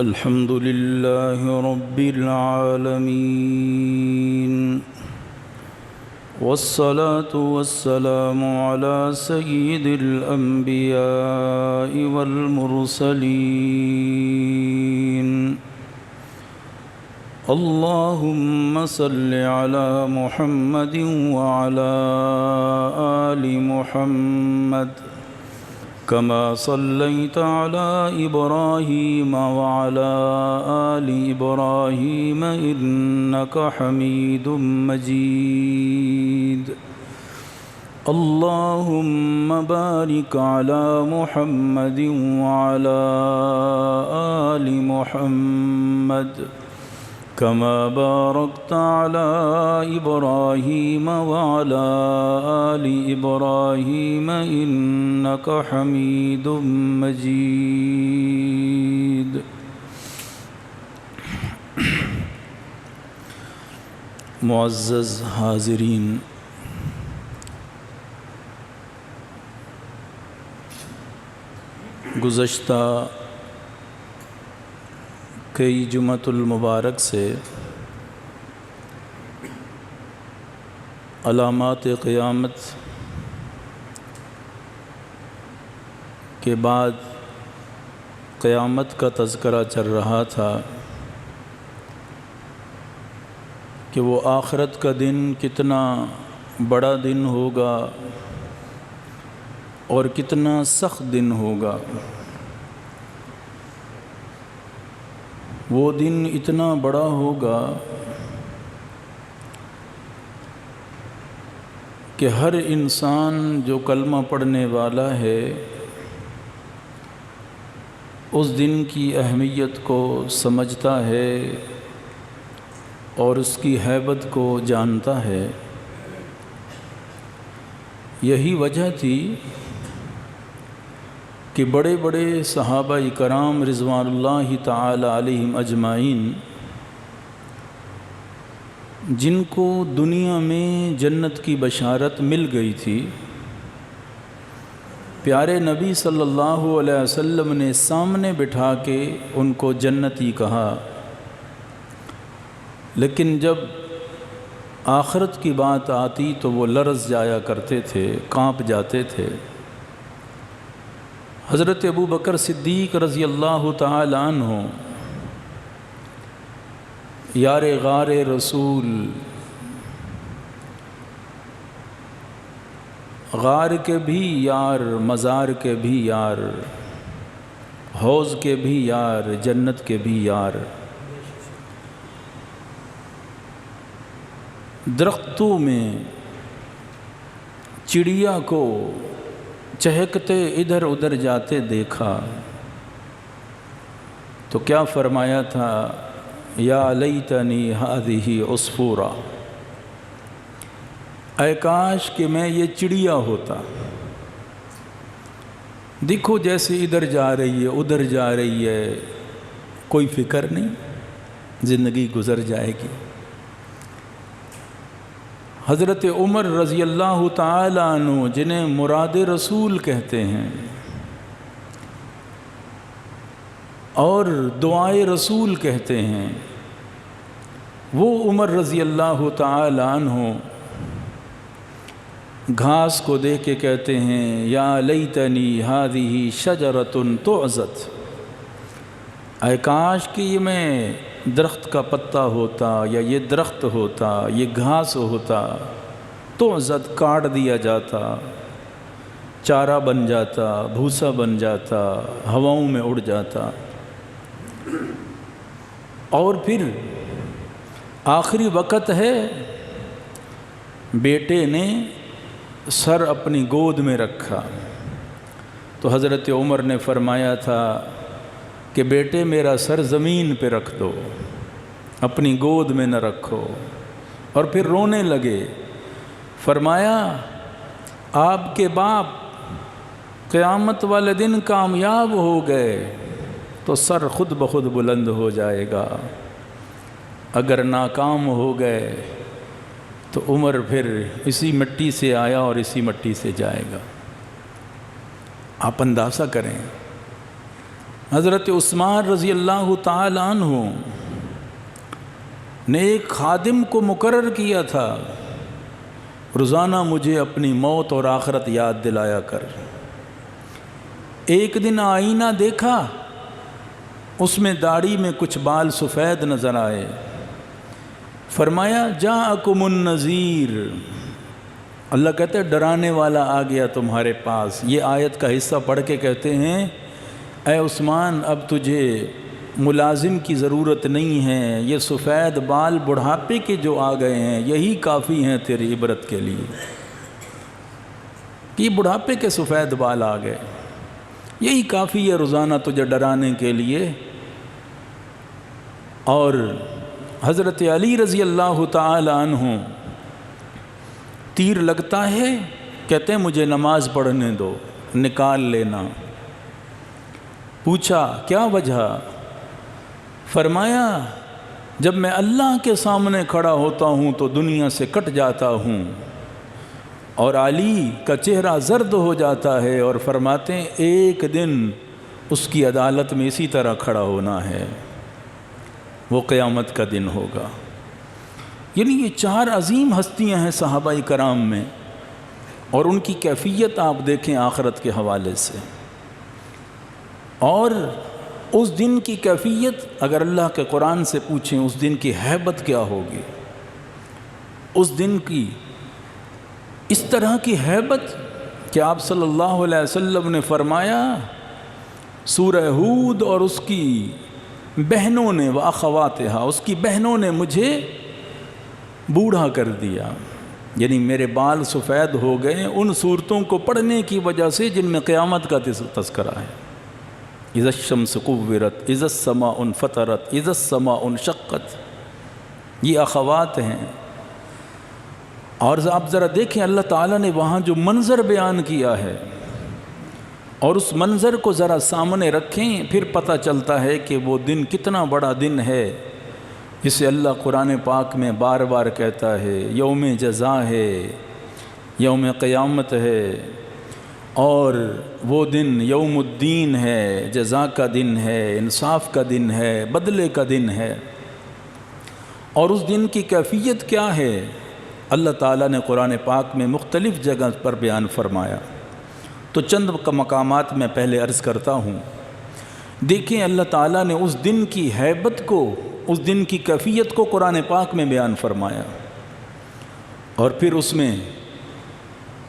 الحمد لله رب العالمين، والصلاة والسلام على سيد الأنبياء والمرسلين. اللهم صل على محمد وعلى آل محمد كما صليت على إبراهيم وعلى آل إبراهيم إنك حميد مجيد. اللهم بارك على محمد وعلى آل محمد كما باركت على إبراهيم وعلى آل إبراهيم إنك حميد مجيد. معزز حاضرین، گزشتہ کئی جمعۃ المبارک سے علامات قیامت کے بعد قیامت کا تذکرہ چل رہا تھا کہ وہ آخرت کا دن کتنا بڑا دن ہوگا اور کتنا سخت دن ہوگا. وہ دن اتنا بڑا ہوگا کہ ہر انسان جو کلمہ پڑھنے والا ہے اس دن کی اہمیت کو سمجھتا ہے اور اس کی ہیبت کو جانتا ہے. یہی وجہ تھی کہ بڑے بڑے صحابہ کرام رضوان اللہ تعالی علیہم اجمعین، جن کو دنیا میں جنت کی بشارت مل گئی تھی، پیارے نبی صلی اللہ علیہ وسلم نے سامنے بٹھا کے ان کو جنتی کہا، لیکن جب آخرت کی بات آتی تو وہ لرز جایا کرتے تھے، کانپ جاتے تھے. حضرت ابو بکر صدیق رضی اللہ تعالی عنہ، یار غار رسول، غار کے بھی یار، مزار کے بھی یار، حوض کے بھی یار، جنت کے بھی یار. درختوں میں چڑیا کو چہکتے ادھر ادھر جاتے دیکھا تو کیا فرمایا تھا؟ یا لیتنی ہذہ عصفورا، اے کاش کہ میں یہ چڑیا ہوتا. دیکھو جیسے ادھر جا رہی ہے ادھر جا رہی ہے، کوئی فکر نہیں، زندگی گزر جائے گی. حضرت عمر رضی اللہ تعالی عنہ، جنہیں مراد رسول کہتے ہیں اور دعائے رسول کہتے ہیں، وہ عمر رضی اللہ تعالی عنہ گھاس کو دیکھ کے کہتے ہیں یا لیتنی ہذہ شجرۃ تعضد، اے کاش کہ یہ میں درخت کا پتا ہوتا یا یہ درخت ہوتا، یہ گھاس ہوتا، تعضد کاٹ دیا جاتا، چارہ بن جاتا، بھوسا بن جاتا، ہواؤں میں اڑ جاتا. اور پھر آخری وقت ہے، بیٹے نے سر اپنی گود میں رکھا تو حضرت عمر نے فرمایا تھا کہ بیٹے میرا سر زمین پہ رکھ دو، اپنی گود میں نہ رکھو. اور پھر رونے لگے. فرمایا آپ کے باپ قیامت والے دن کامیاب ہو گئے تو سر خود بخود بلند ہو جائے گا، اگر ناکام ہو گئے تو عمر پھر اسی مٹی سے آیا اور اسی مٹی سے جائے گا. آپ اندازہ کریں حضرت عثمان رضی اللہ تعالی عنہ نے ایک خادم کو مقرر کیا تھا، روزانہ مجھے اپنی موت اور آخرت یاد دلایا کر۔ ایک دن آئینہ دیکھا، اس میں داڑھی میں کچھ بال سفید نظر آئے، فرمایا جاءکم النذیر، اللہ کہتے ہیں ڈرانے والا آ گیا تمہارے پاس۔ یہ آیت کا حصہ پڑھ کے کہتے ہیں اے عثمان اب تجھے ملازم کی ضرورت نہیں ہے، یہ سفید بال بڑھاپے کے جو آ گئے ہیں یہی کافی ہیں تیری عبرت کے لیے، کہ بڑھاپے کے سفید بال آ گئے، یہی کافی ہے روزانہ تجھے ڈرانے کے لیے۔ اور حضرت علی رضی اللہ تعالی عنہ تیر لگتا ہے، کہتے ہیں مجھے نماز پڑھنے دو، نکال لینا۔ پوچھا کیا وجہ؟ فرمایا جب میں اللہ کے سامنے کھڑا ہوتا ہوں تو دنیا سے کٹ جاتا ہوں، اور علی کا چہرہ زرد ہو جاتا ہے، اور فرماتے ہیں ایک دن اس کی عدالت میں اسی طرح کھڑا ہونا ہے، وہ قیامت کا دن ہوگا۔ یعنی یہ چار عظیم ہستیاں ہیں صحابہ کرام میں، اور ان کی کیفیت آپ دیکھیں آخرت کے حوالے سے۔ اور اس دن کی کیفیت اگر اللہ کے قرآن سے پوچھیں اس دن کی ہیبت کیا ہوگی، اس دن کی اس طرح کی ہیبت کہ آپ صلی اللہ علیہ وسلم نے فرمایا سورہ ہود اور اس کی بہنوں نے واخواتہا، اس کی بہنوں نے مجھے بوڑھا کر دیا، یعنی میرے بال سفید ہو گئے ان صورتوں کو پڑھنے کی وجہ سے جن میں قیامت کا تذکرہ ہے۔ اذا الشمس کورت، اذا السماء انفطرت، اذا السماء انشقت، یہ اخوات ہیں۔ اور آپ ذرا دیکھیں اللہ تعالیٰ نے وہاں جو منظر بیان کیا ہے، اور اس منظر کو ذرا سامنے رکھیں، پھر پتہ چلتا ہے کہ وہ دن کتنا بڑا دن ہے، جسے اللہ قرآن پاک میں بار بار کہتا ہے یوم جزا ہے، یوم قیامت ہے، اور وہ دن یوم الدین ہے، جزا کا دن ہے، انصاف کا دن ہے، بدلے کا دن ہے۔ اور اس دن کی کیفیت کیا ہے اللہ تعالیٰ نے قرآن پاک میں مختلف جگہ پر بیان فرمایا، تو چند مقامات میں پہلے عرض کرتا ہوں۔ دیکھیں اللہ تعالیٰ نے اس دن کی ہیبت کو، اس دن کی کیفیت کو قرآن پاک میں بیان فرمایا، اور پھر اس میں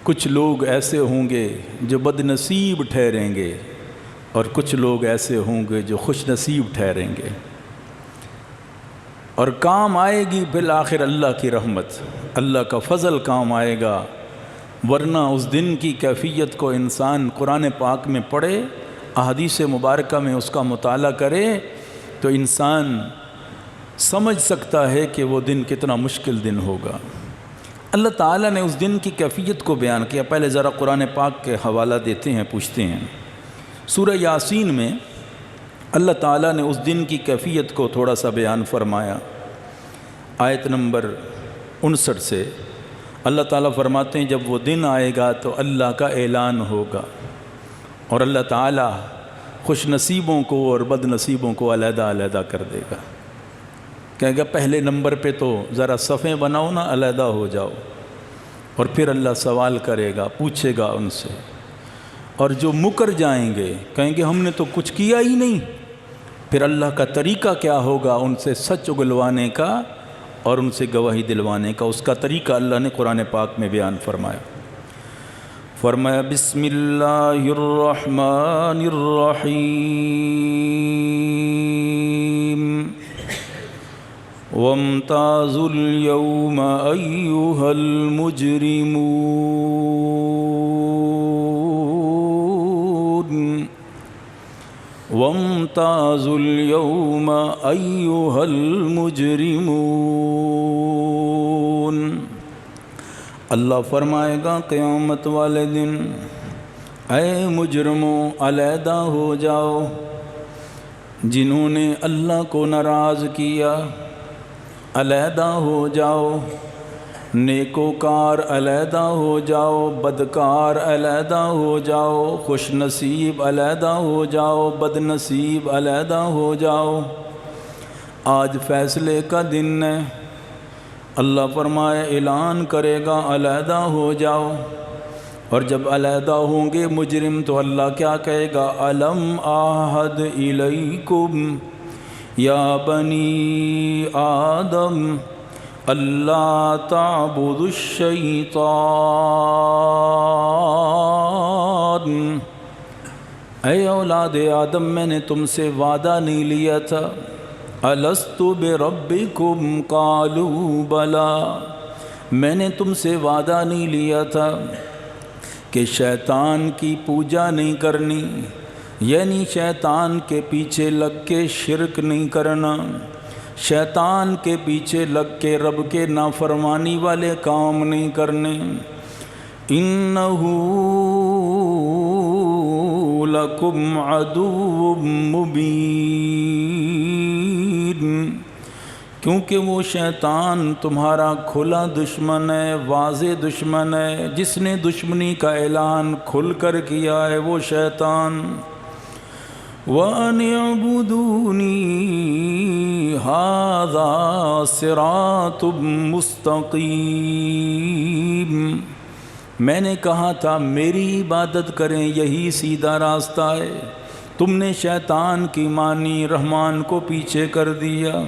کچھ لوگ ایسے ہوں گے جو بد نصیب ٹھہریں گے، اور کچھ لوگ ایسے ہوں گے جو خوش نصیب ٹھہریں گے، اور کام آئے گی بالآخر اللہ کی رحمت، اللہ کا فضل کام آئے گا، ورنہ اس دن کی کیفیت کو انسان قرآن پاک میں پڑھے، احادیث مبارکہ میں اس کا مطالعہ کرے تو انسان سمجھ سکتا ہے کہ وہ دن کتنا مشکل دن ہوگا۔ اللہ تعالیٰ نے اس دن کی کیفیت کو بیان کیا۔ پہلے ذرا قرآن پاک کے حوالہ دیتے ہیں، پوچھتے ہیں۔ سورہ یاسین میں اللہ تعالیٰ نے اس دن کی کیفیت کو تھوڑا سا بیان فرمایا۔ آیت نمبر 59 سے اللہ تعالیٰ فرماتے ہیں جب وہ دن آئے گا تو اللہ کا اعلان ہوگا، اور اللہ تعالیٰ خوش نصیبوں کو اور بد نصیبوں کو علیحدہ علیحدہ کر دے گا، کہے گا پہلے نمبر پہ تو ذرا صفیں بناؤ نا، علیحدہ ہو جاؤ، اور پھر اللہ سوال کرے گا، پوچھے گا ان سے، اور جو مکر جائیں گے کہیں گے ہم نے تو کچھ کیا ہی نہیں، پھر اللہ کا طریقہ کیا ہوگا ان سے سچ اگلوانے کا اور ان سے گواہی دلوانے کا، اس کا طریقہ اللہ نے قرآن پاک میں بیان فرمایا۔ فرمایا بسم اللہ الرحمن الرحیم وامتازوا اليوم أيها المجرمون وامتازوا اليوم أيها المجرمون۔ اللہ فرمائے گا قیامت والے دن اے مجرموں علیحدہ ہو جاؤ، جنہوں نے اللہ کو ناراض کیا علیحدہ ہو جاؤ، نیکوکار علیحدہ ہو جاؤ، بدکار علیحدہ ہو جاؤ، خوش نصیب علیحدہ ہو جاؤ، بد نصیب علیحدہ ہو جاؤ۔ آج فیصلے کا دن ہے، اللہ فرمائے اعلان کرے گا علیحدہ ہو جاؤ، اور جب علیحدہ ہوں گے مجرم تو اللہ کیا کہے گا؟ الم اعہد الیکم یا بنی آدم اللہ تعبدوا الشیطان، اے اولاد آدم میں نے تم سے وعدہ نہیں لیا تھا؟ الست بربکم قالوا بلا، میں نے تم سے وعدہ نہیں لیا تھا کہ شیطان کی پوجا نہیں کرنی، یعنی شیطان کے پیچھے لگ کے شرک نہیں کرنا، شیطان کے پیچھے لگ کے رب کے نافرمانی والے کام نہیں کرنے۔ انہ لکم عدو مبین، کیونکہ وہ شیطان تمہارا کھلا دشمن ہے، واضح دشمن ہے، جس نے دشمنی کا اعلان کھل کر کیا ہے وہ شیطان۔ وَأَنِ اعْبُدُونِي هَذَا صِرَاطٌ مُسْتَقِيمٌ، میں نے کہا تھا میری عبادت کریں، یہی سیدھا راستہ ہے، تم نے شیطان کی مانی، رحمان کو پیچھے کر دیا۔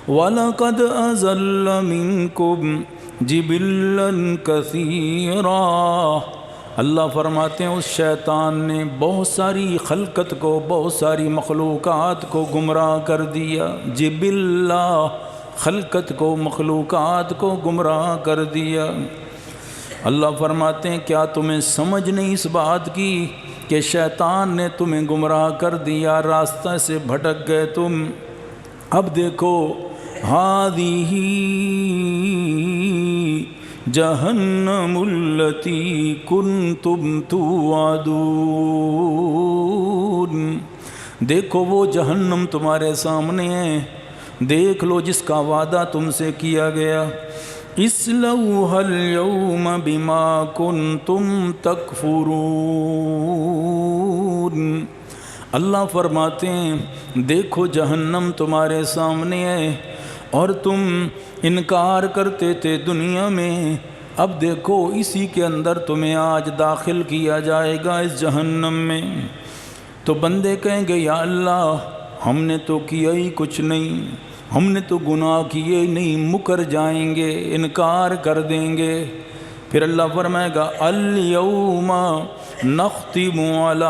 وَلَقَدْ أَضَلَّ مِنْكُمْ جِبِلًّا كَثِيرًا، اللہ فرماتے ہیں اس شیطان نے بہت ساری خلقت کو، بہت ساری مخلوقات کو گمراہ کر دیا۔ جبلہ، خلقت کو، مخلوقات کو گمراہ کر دیا۔ اللہ فرماتے ہیں کیا تمہیں سمجھ نہیں اس بات کی کہ شیطان نے تمہیں گمراہ کر دیا، راستہ سے بھٹک گئے تم۔ اب دیکھو ہذہ جہنم التی کنتم توعدون، دیکھو وہ جہنم تمہارے سامنے ہے، دیکھ لو جس کا وعدہ تم سے کیا گیا۔ اصلوها اليوم بما کنتم تکفرون، اللہ فرماتے ہیں دیکھو جہنم تمہارے سامنے ہے اور تم انکار کرتے تھے دنیا میں، اب دیکھو اسی کے اندر تمہیں آج داخل کیا جائے گا اس جہنم میں۔ تو بندے کہیں گے یا اللہ ہم نے تو کیا ہی کچھ نہیں، ہم نے تو گناہ کیے ہی نہیں، مکر جائیں گے، انکار کر دیں گے۔ پھر اللہ فرمائے گا الیوم نختم علی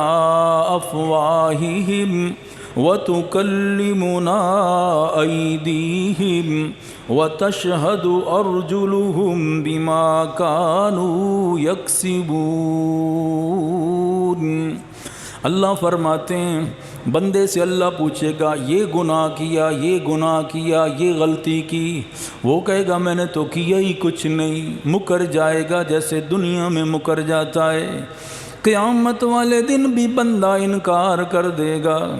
افواہہم وَتُكَلِّمُنَا أَيْدِيهِمْ وَتَشْهَدُ أَرْجُلُهُمْ بِمَا كَانُوا يَكْسِبُونَ، اللہ فرماتے ہیں بندے سے اللہ پوچھے گا یہ گناہ کیا، یہ گناہ کیا، یہ غلطی کی، وہ کہے گا میں نے تو کیا ہی کچھ نہیں، مکر جائے گا جیسے دنیا میں مکر جاتا ہے۔ قیامت والے دن بھی بندہ انکار کر دے گا،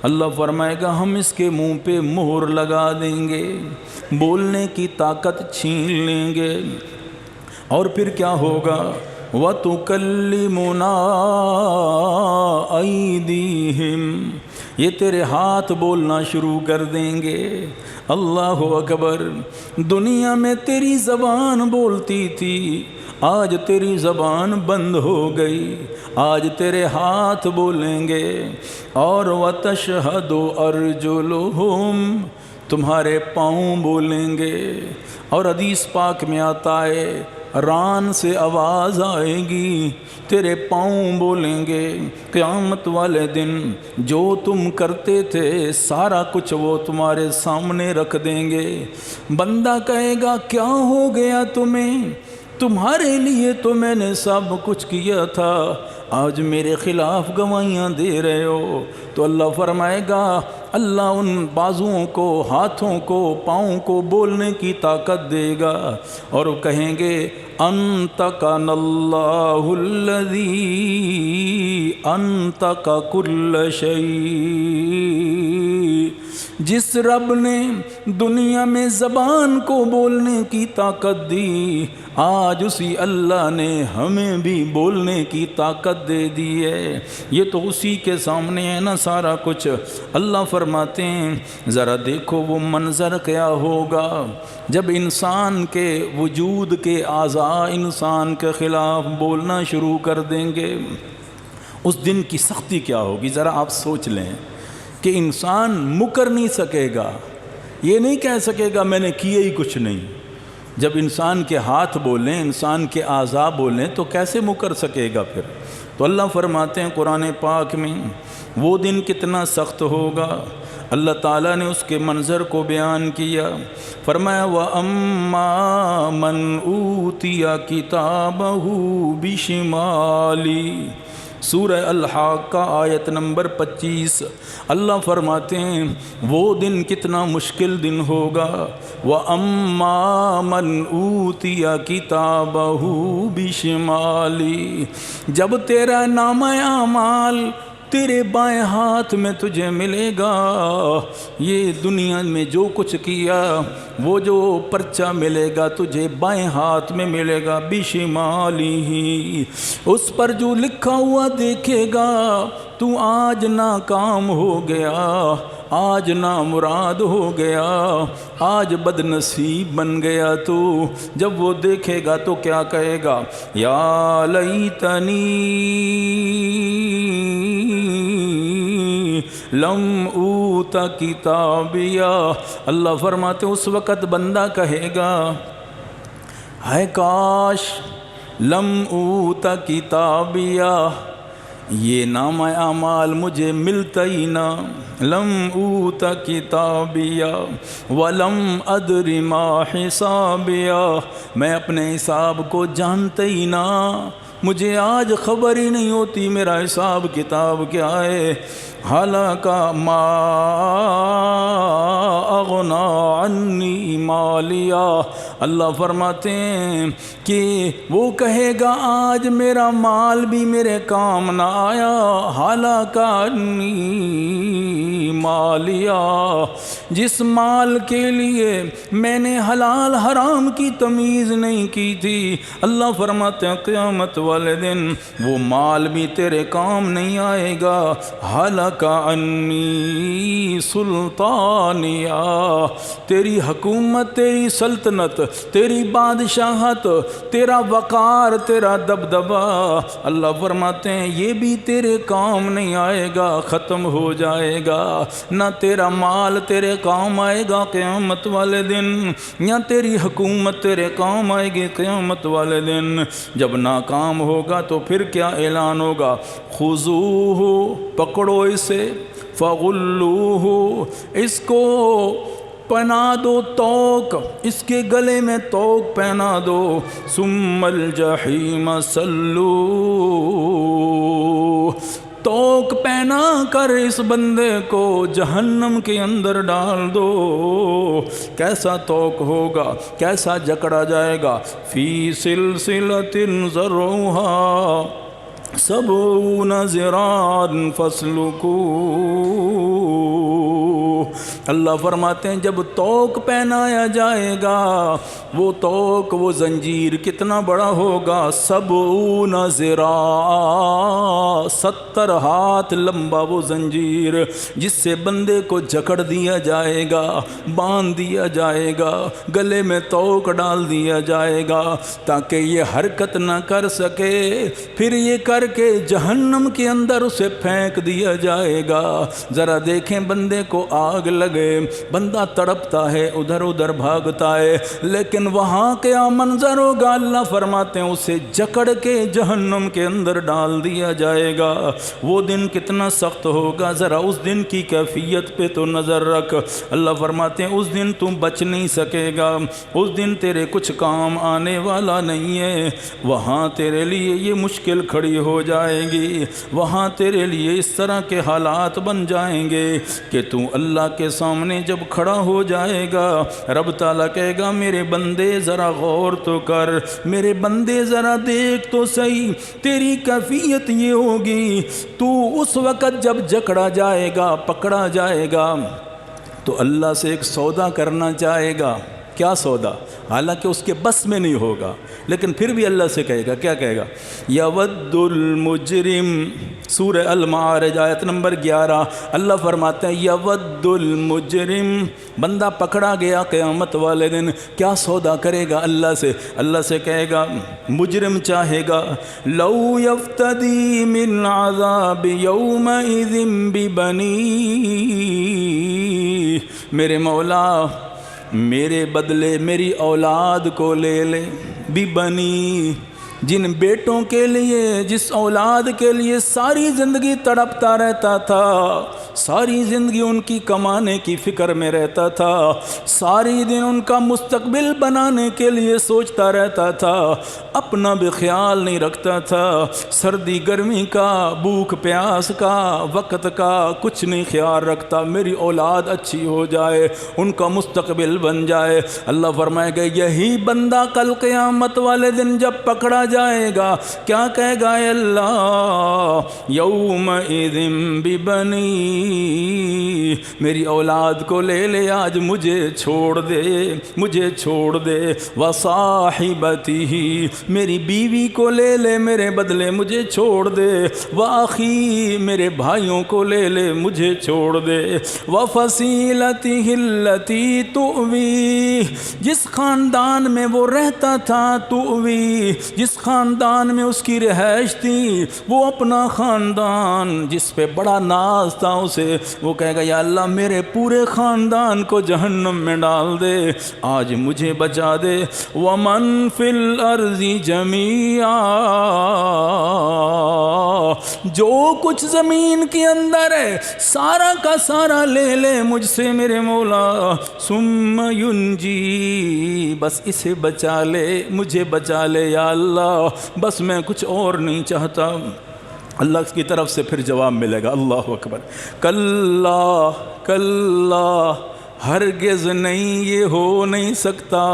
اللہ فرمائے گا ہم اس کے منہ پہ مہر لگا دیں گے، بولنے کی طاقت چھین لیں گے، اور پھر کیا ہوگا؟ وَتُكَلِّمُنَا أَيْدِيهِمْ، یہ تیرے ہاتھ بولنا شروع کر دیں گے۔ اللہ اکبر، دنیا میں تیری زبان بولتی تھی، آج تیری زبان بند ہو گئی، آج تیرے ہاتھ بولیں گے۔ اور وَتَشْهَدُ أَرْجُلُهُمْ، تمہارے پاؤں بولیں گے۔ اور حدیث پاک میں آتا ہے ران سے آواز آئے گی، تیرے پاؤں بولیں گے۔ قیامت والے دن جو تم کرتے تھے سارا کچھ وہ تمہارے سامنے رکھ دیں گے۔ بندہ کہے گا کیا ہو گیا تمہیں؟ تمہارے لیے تو میں نے سب کچھ کیا تھا، آج میرے خلاف گواہیاں دے رہے ہو، تو اللہ فرمائے گا، اللہ ان بازوؤں کو، ہاتھوں کو، پاؤں کو بولنے کی طاقت دے گا، اور وہ کہیں گے انطقنا اللہ الذی انطق کل شیء، جس رب نے دنیا میں زبان کو بولنے کی طاقت دی، آج اسی اللہ نے ہمیں بھی بولنے کی طاقت دے دی ہے۔ یہ تو اسی کے سامنے ہے نا سارا کچھ۔ اللہ فرماتے ہیں ذرا دیکھو وہ منظر کیا ہوگا جب انسان کے وجود کے اعضاء انسان کے خلاف بولنا شروع کر دیں گے، اس دن کی سختی کیا ہوگی۔ ذرا آپ سوچ لیں کہ انسان مکر نہیں سکے گا، یہ نہیں کہہ سکے گا میں نے کیا ہی کچھ نہیں۔ جب انسان کے ہاتھ بولیں، انسان کے اعضاء بولیں تو کیسے مکر سکے گا پھر؟ تو اللہ فرماتے ہیں قرآن پاک میں وہ دن کتنا سخت ہوگا۔ اللہ تعالیٰ نے اس کے منظر کو بیان کیا، فرمایا وَأَمَّا مَنْ أُوتِيَ كِتَابَهُ بِشِمَالِهِ، سورہ الحاقہ آیت نمبر 25۔ اللہ فرماتے ہیں وہ دن کتنا مشکل دن ہوگا۔ وَأَمَّا مَنْ أُوتِيَ كِتَابَهُ بِشِمَالِهِ، جب تیرا نامہ اعمال تیرے بائیں ہاتھ میں تجھے ملے گا، یہ دنیا میں جو کچھ کیا وہ جو پرچہ ملے گا تجھے بائیں ہاتھ میں ملے گا، بشمالہ، اس پر جو لکھا ہوا دیکھے گا تو آج ناکام ہو گیا، آج نامراد ہو گیا، آج بد نصیب بن گیا تو۔ جب وہ دیکھے گا تو کیا کہے گا، یا لیتنی لم اوت کتابیا۔ اللہ فرماتے اس وقت بندہ کہے گا ہے کاش لم اوت کتابیا، یہ نامہ اعمال مجھے ملتا ہی نہ، لم اوت کتابیا ولم ادر ما حسابیا، میں اپنے حساب کو جانتا ہی نہ، مجھے آج خبر ہی نہیں ہوتی میرا حساب کتاب کیا ہے۔ حالانکہ ما اغنا عنی مالیا، اللہ فرماتے ہیں کہ وہ کہے گا آج میرا مال بھی میرے کام نہ آیا، حالانکہ عنی مالیا، جس مال کے لیے میں نے حلال حرام کی تمیز نہیں کی تھی، اللہ فرماتے ہیں قیامت والے دن وہ مال بھی تیرے کام نہیں آئے گا۔ حالانکہ انی سلطانیہ، تیری حکومت، تیری سلطنت، تیری بادشاہت، تیرا وقار، تیرا دبدبہ، اللہ فرماتے ہیں یہ بھی تیرے کام نہیں آئے گا، ختم ہو جائے گا۔ نہ تیرا مال تیرے کام آئے گا قیامت والے دن، نہ تیری حکومت تیرے کام آئے گی قیامت والے دن۔ جب ناکام ہوگا تو پھر کیا اعلان ہوگا، خذوہ، پکڑو اسے، فغلوہ، اس کو پہنا دو توق، اس کے گلے میں توق پہنا دو، ثم الجحیم صلوہ، توق پہنا کر اس بندے کو جہنم کے اندر ڈال دو۔ کیسا توق ہوگا، کیسا جکڑا جائے گا، فی سلسلۃ ذرعها 70 ذراعا فاسلکوہ، اللہ فرماتے ہیں جب توق پہنایا جائے گا، وہ توق، وہ زنجیر کتنا بڑا ہوگا، 70 ذراع، 70 ہاتھ لمبا وہ زنجیر، جس سے بندے کو جکڑ دیا جائے گا، باندھ دیا جائے گا، گلے میں توق ڈال دیا جائے گا تاکہ یہ حرکت نہ کر سکے، پھر یہ کر کے جہنم کے اندر اسے پھینک دیا جائے گا۔ ذرا دیکھیں بندے کو آگ لگے، بندہ تڑپتا ہے، ادھر ادھر بھاگتا ہے، لیکن وہاں کیا منظر ہوگا؟ اللہ فرماتے ہیں اسے جکڑ کے جہنم کے اندر ڈال دیا جائے گا۔ وہ دن کتنا سخت ہوگا، ذرا اس دن کی کیفیت پہ تو نظر رکھ۔ اللہ فرماتے ہیں اس دن تم بچ نہیں سکے گا، اس دن تیرے کچھ کام آنے والا نہیں ہے۔ وہاں تیرے لیے یہ مشکل کھڑی ہو جائے گی، وہاں تیرے لیے اس طرح کے حالات بن جائیں گے کہ تو اللہ کے سامنے جب کھڑا ہو جائے گا، رب تعالیٰ کہے گا میرے بندے ذرا غور تو کر، میرے بندے ذرا دیکھ تو صحیح، تیری کیفیت یہ ہوگی، تو اس وقت جب جکڑا جائے گا، پکڑا جائے گا، تو اللہ سے ایک سودا کرنا چاہے گا۔ کیا سودا؟ حالانکہ اس کے بس میں نہیں ہوگا، لیکن پھر بھی اللہ سے کہے گا، کیا کہے گا؟ یود المجرم، سورہ المعارج آیت نمبر 11، اللہ فرماتے ہیں یود المجرم، بندہ پکڑا گیا قیامت والے دن، کیا سودا کرے گا اللہ سے؟ اللہ سے کہے گا، مجرم چاہے گا لو یفتدی من عذاب یومئذ ببنی، میرے مولا میرے بدلے میری اولاد کو لے لے، ببنی، جن بیٹوں کے لیے، جس اولاد کے لیے ساری زندگی تڑپتا رہتا تھا، ساری زندگی ان کی کمانے کی فکر میں رہتا تھا، ساری دن ان کا مستقبل بنانے کے لیے سوچتا رہتا تھا، اپنا بھی خیال نہیں رکھتا تھا، سردی گرمی کا، بھوک پیاس کا، وقت کا کچھ نہیں خیال رکھتا، میری اولاد اچھی ہو جائے، ان کا مستقبل بن جائے۔ اللہ فرمائے گا یہی بندہ کل قیامت والے دن جب پکڑا جائے گا، کیا کہے گا؟ اے اللہ یومئذ ببنی، میری اولاد کو لے لے، آج مجھے چھوڑ دے، مجھے چھوڑ دے، وصاحبتہ، میری بیوی کو لے لے، میرے بدلے مجھے چھوڑ دے، واخی، میرے بھائیوں کو لے لے، مجھے چھوڑ دے، وفصیلتہ التی تؤوی، جس خاندان میں وہ رہتا تھا، تؤوی، جس خاندان میں اس کی رہائش تھی، وہ اپنا خاندان جس پہ بڑا ناز تھا اسے، وہ کہے گا یا اللہ میرے پورے خاندان کو جہنم میں ڈال دے، آج مجھے بچا دے۔ وَمَن فِي الْأَرْضِ جَمِيعًا، جو کچھ زمین کے اندر ہے سارا کا سارا لے لے مجھ سے میرے مولا، ثُمَّ يُنْجِي، بس اسے بچا لے، مجھے بچا لے یا اللہ، بس میں کچھ اور نہیں چاہتا۔ اللہ کی طرف سے پھر جواب ملے گا، اللہ اکبر، کلا کلا، ہرگز نہیں، یہ ہو نہیں سکتا،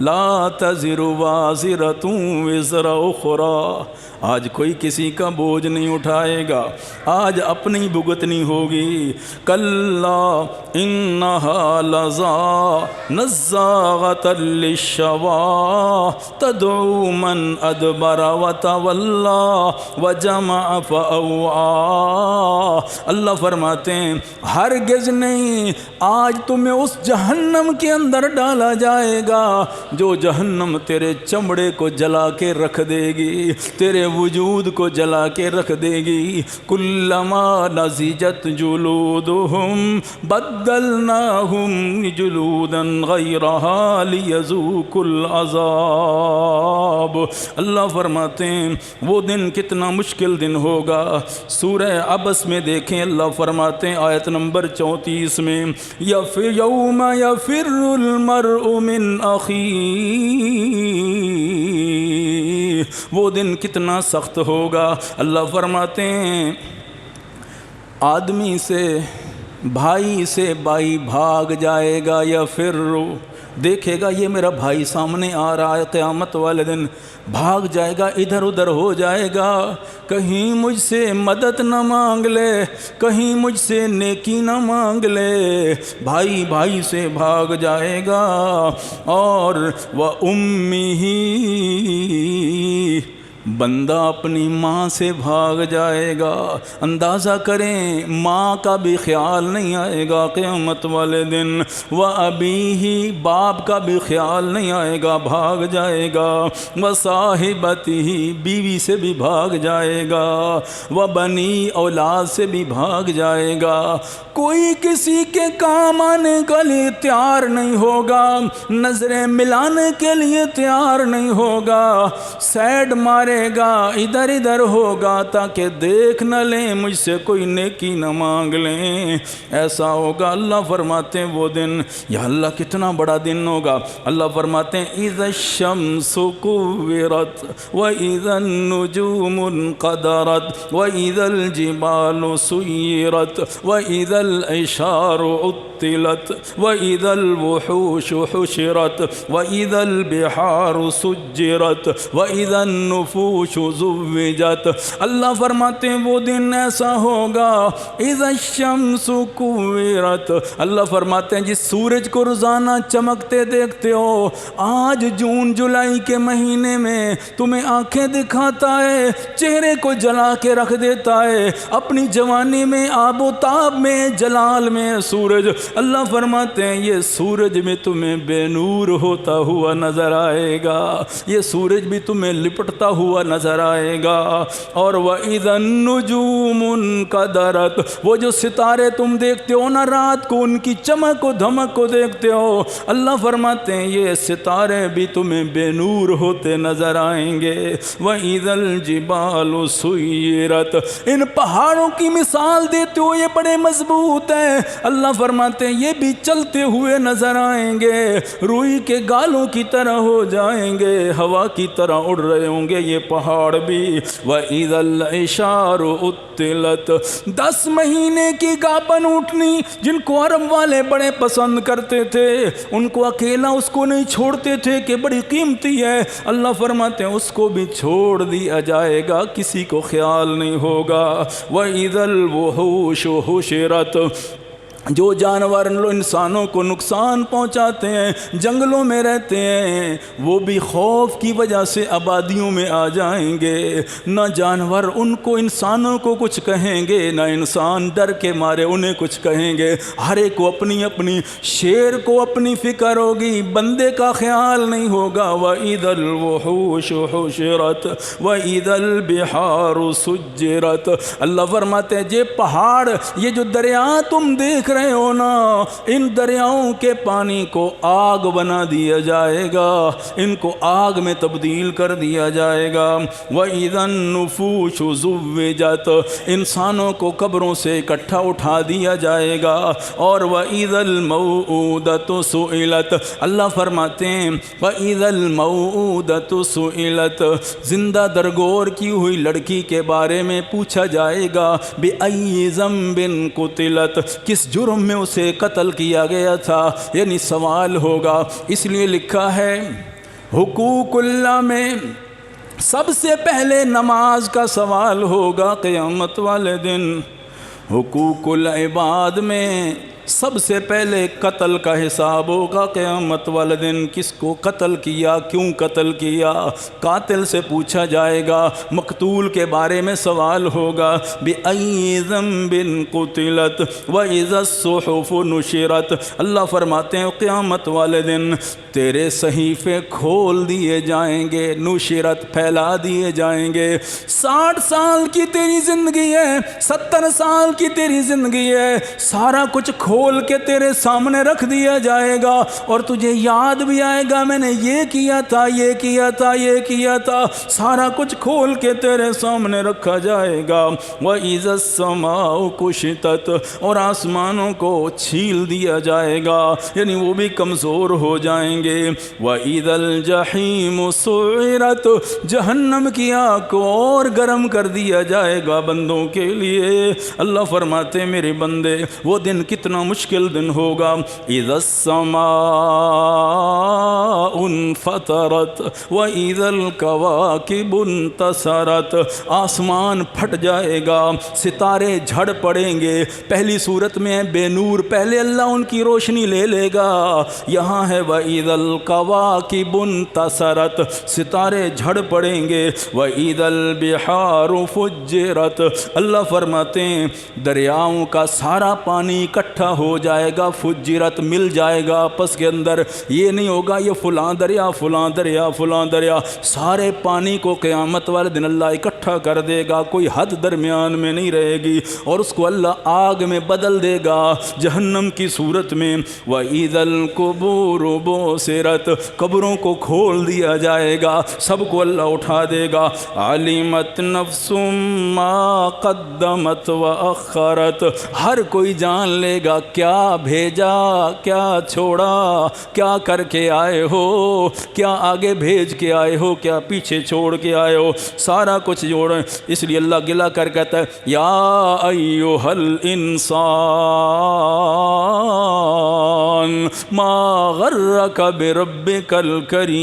لا تزر وازرۃ وزر اخری، آج کوئی کسی کا بوجھ نہیں اٹھائے گا، آج اپنی بھگتنی ہوگی۔ کلا انہا لظی نزاغۃ للشوی تدعو من ادبر وتولی وجمع فاوعی، اللہ فرماتے ہیں ہرگز نہیں، آج تمہیں اس جہنم کے اندر ڈالا جائے گا جو جہنم تیرے چمڑے کو جلا کے رکھ دے گی، تیرے وجود کو جلا کے رکھ دے گی۔ کلما نضجت جلودہم بدلناہم جلودا غیرہا لیذوقوا العذاب، اللہ فرماتے ہیں وہ دن کتنا مشکل دن ہوگا۔ سورہ عبس میں دیکھیں، اللہ فرماتے ہیں آیت نمبر 34 میں، یوم یفر المرء من اخیہ، وہ دن کتنا سخت ہوگا۔ اللہ فرماتے ہیں آدمی سے، بھائی سے بھائی بھاگ جائے گا، یا پھر دیکھے گا یہ میرا بھائی سامنے آ رہا ہے، قیامت والے دن بھاگ جائے گا، ادھر ادھر ہو جائے گا، کہیں مجھ سے مدد نہ مانگ لے، کہیں مجھ سے نیکی نہ مانگ لے، بھائی بھائی سے بھاگ جائے گا۔ اور وَأُمِّهِ، بندہ اپنی ماں سے بھاگ جائے گا، اندازہ کریں ماں کا بھی خیال نہیں آئے گا قیامت والے دن، وَأَبِيهِ باپ کا بھی خیال نہیں آئے گا، بھاگ جائے گا، وَصَاحِبَتِهِ بیوی سے بھی بھاگ جائے گا، وَبَنِي اولاد سے بھی بھاگ جائے گا، کوئی کسی کے کام آنے کے لیے تیار نہیں ہوگا، نظریں ملانے کے لیے تیار نہیں ہوگا، سیڈ مارے گا، ادھر ادھر ہوگا تاکہ دیکھ نہ لیں، مجھ سے کوئی نیکی نہ مانگ لیں، ایسا ہوگا۔ اللہ فرماتے ہیں وہ دن، یا اللہ کتنا بڑا دن ہوگا، اللہ فرماتے ہیں اذا الشمس كورت واذا النجوم انقدرت واذا الجبال سيرت واذا العشار عطلت واذا الوحوش حشرت واذا البحار سجرت واذا النفوس زوجت۔ اللہ فرماتے ہیں وہ دن ایسا ہوگا، اذا الشمس كورت، اللہ فرماتے ہیں جس سورج کو روزانہ چمکتے دیکھتے ہو، آج جون جولائی کے مہینے میں تمہیں آنکھیں دکھاتا ہے، چہرے کو جلا کے رکھ دیتا ہے، اپنی جوانی میں آب و تاب میں جلال میں سورج، اللہ فرماتے ہیں یہ سورج بھی تمہیں بے نور ہوتا ہوا نظر آئے گا، یہ سورج بھی تمہیں لپٹتا ہوا نظر آئے گا، اور وَإِذَا النُّجُومُ انْقَدَرَتْ، وہ جو ستارے تم دیکھتے ہو نا رات کو، ان کی چمک و دھمک کو دیکھتے ہو، اللہ فرماتے ہیں یہ ستارے بھی تمہیں بے نور ہوتے نظر آئیں گے، وَإِذَا الْجِبَالُ سُيِّرَتْ، ان پہاڑوں کی مثال دیتے ہو یہ بڑے مضبوط ہیں، اللہ فرماتے ہیں یہ بھی چلتے ہوئے نظر آئیں گے، روئی کے گالوں کی طرح ہو جائیں گے، ہوا کی طرح اڑ رہے ہوں گے یہ پہاڑ بھی، وَإِذَا الْعِشَارُ عُطِّلَتْ، 10 مہینے کی گاپن اونٹنی جن کو عرب والے بڑے پسند کرتے تھے، ان کو اکیلا اس کو نہیں چھوڑتے تھے کہ بڑی قیمتی ہے، اللہ فرماتے ہیں اس کو بھی چھوڑ دیا جائے گا، کسی کو خیال نہیں ہوگا، وَإِذَا الْوُحُوشُ حُشِرَتْ، جو جانور انسانوں کو نقصان پہنچاتے ہیں، جنگلوں میں رہتے ہیں، وہ بھی خوف کی وجہ سے آبادیوں میں آ جائیں گے، نہ جانور ان کو انسانوں کو کچھ کہیں گے، نہ انسان ڈر کے مارے انہیں کچھ کہیں گے، ہر ایک کو اپنی اپنی، شیر کو اپنی فکر ہوگی، بندے کا خیال نہیں ہوگا، وَإِذَا الْوُحُوشُ حُشِرَتْ وَإِذَا الْبِحَارُ سُجِّرَتْ، اللہ فرماتے ہیں یہ پہاڑ، یہ جو دریا تم دیکھ رہے ہو نا، ان دریاؤں کے پانی کو آگ بنا دیا جائے گا، ان کو آگ میں تبدیل کر دیا جائے گا، وَإِذَا النُّفُوسُ زُوِّجَتْ، انسانوں کو قبروں سے اکٹھا اٹھا دیا جائے گا، اور وَإِذَا الْمَوْءُودَةُ سُئِلَتْ، اللہ فرماتے ہیں وَإِذَا الْمَوْءُودَةُ سُئِلَتْ، زندہ درگور کی ہوئی لڑکی کے بارے میں پوچھا جائے گا، بِأَيِّ ذَنبٍ قُتِلَتْ، کس جرم میں اسے قتل کیا گیا تھا، یعنی سوال ہوگا، اس لیے لکھا ہے حقوق اللہ میں سب سے پہلے نماز کا سوال ہوگا قیامت والے دن، حقوق العباد میں سب سے پہلے قتل کا حساب ہوگا قیامت والے دن، کس کو قتل کیا، کیوں قتل کیا، قاتل سے پوچھا جائے گا، مقتول کے بارے میں سوال ہوگا، بِأَيِّ ذَنبٍ قُتِلَتْ وَإِذَا الصُّحُفُ نُشِرَتْ، اللہ فرماتے ہیں قیامت والے دن تیرے صحیفے کھول دیے جائیں گے، نشرت پھیلا دیے جائیں گے، 60 سال کی تیری زندگی ہے، 70 سال کی تیری زندگی ہے، سارا کچھ کھول کے تیرے سامنے رکھ دیا جائے گا، اور تجھے یاد بھی آئے گا میں نے یہ کیا تھا، یہ کیا تھا، یہ کیا تھا، سارا کچھ کھول کے تیرے سامنے رکھا جائے گا، وَإِذَا السَّمَاءُ كُشِطَتْ، اور آسمانوں کو چھیل دیا جائے گا، یعنی وہ بھی کمزور ہو جائیں گے، وَإِذَا الْجَحِيمُ سُعِّرَتْ، جہنم کی آگ کو اور گرم کر دیا جائے گا بندوں کے لیے، اللہ فرماتے میرے بندے وہ دن کتنا کتنا مشکل دن ہوگا. اذا السماء انفطرت واذا الكواكب انتصرت. آسمان پھٹ جائے گا, ستارے جھڑ پڑیں گے. پہلی صورت میں ہے بے نور, پہلے اللہ ان کی روشنی لے لے گا. یہاں ہے وَإِذَا الْكَوَاكِبُ انتَثَرَتْ, ستارے جھڑ پڑیں گے. وَإِذَا الْبِحَارُ فُجِّرَتْ, اللہ فرماتے ہیں دریاؤں کا سارا پانی اکٹھا ہو جائے گا. فجرت, مل جائے گا آپس کے اندر. یہ نہیں ہوگا یہ فلاں دریا فلاں دریا فلاں دریا, سارے پانی کو قیامت والے دن اللہ اکٹھا کر دے گا, کوئی حد درمیان میں نہیں رہے گی, اور اس کو اللہ آگ میں بدل دے گا جہنم کی صورت میں. وَإِذَا الْقُبُورُ بُعْثِرَتْ, قبروں کو کھول دیا جائے گا, سب کو اللہ اٹھا دے گا. عَلِمَتْ نَفْسٌ مَّا قَدَّمَتْ وَأَخَّرَتْ, ہر کوئی جان لے گا کیا بھیجا کیا چھوڑا, کیا کر کے آئے ہو, کیا آگے بھیج کے آئے ہو, کیا پیچھے چھوڑ کے آئے ہو, سارا کچھ جوڑیں. اس لیے اللہ گلا کر کہتا ہے یا ایھا الانسان ما غرک بربک الکریم.